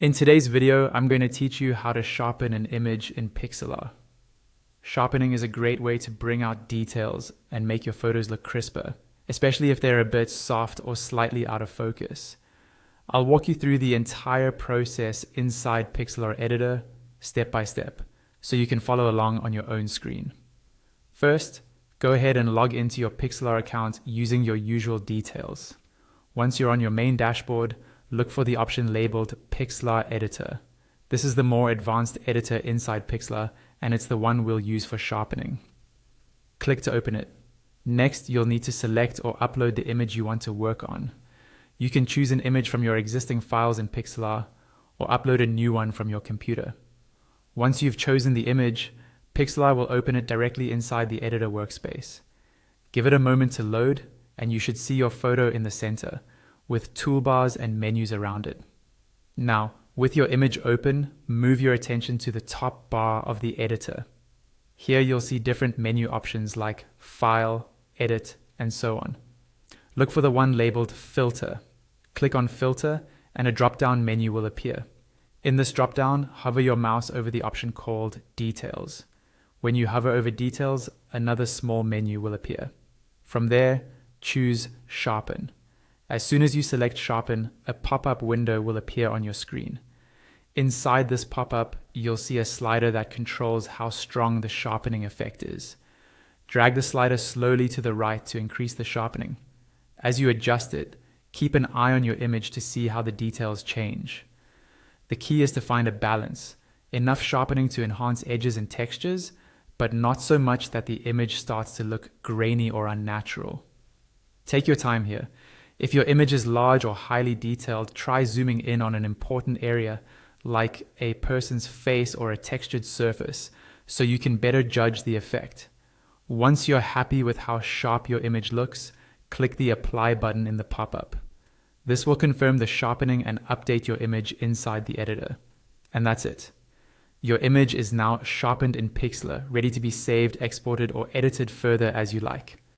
In today's video, I'm going to teach you how to sharpen an image in Pixlr. Sharpening is a great way to bring out details and make your photos look crisper, especially if they're a bit soft or slightly out of focus. I'll walk you through the entire process inside Pixlr Editor, step by step, so you can follow along on your own screen. First, go ahead and log into your Pixlr account using your usual details. Once you're on your main dashboard, look for the option labeled Pixlr Editor. This is the more advanced editor inside Pixlr, and it's the one we'll use for sharpening. Click to open it. Next, you'll need to select or upload the image you want to work on. You can choose an image from your existing files in Pixlr, or upload a new one from your computer. Once you've chosen the image, Pixlr will open it directly inside the editor workspace. Give it a moment to load, and you should see your photo in the center, with toolbars and menus around it. Now, with your image open, move your attention to the top bar of the editor. Here you'll see different menu options like File, Edit, and so on. Look for the one labeled Filter. Click on Filter, and a drop-down menu will appear. In this drop-down, hover your mouse over the option called Details. When you hover over Details, another small menu will appear. From there, choose Sharpen. As soon as you select Sharpen, a pop-up window will appear on your screen. Inside this pop-up, you'll see a slider that controls how strong the sharpening effect is. Drag the slider slowly to the right to increase the sharpening. As you adjust it, keep an eye on your image to see how the details change. The key is to find a balance, enough sharpening to enhance edges and textures, but not so much that the image starts to look grainy or unnatural. Take your time here. If your image is large or highly detailed, try zooming in on an important area like a person's face or a textured surface so you can better judge the effect. Once you're happy with how sharp your image looks, click the Apply button in the pop-up. This will confirm the sharpening and update your image inside the editor. And that's it. Your image is now sharpened in Pixlr, ready to be saved, exported, or edited further as you like.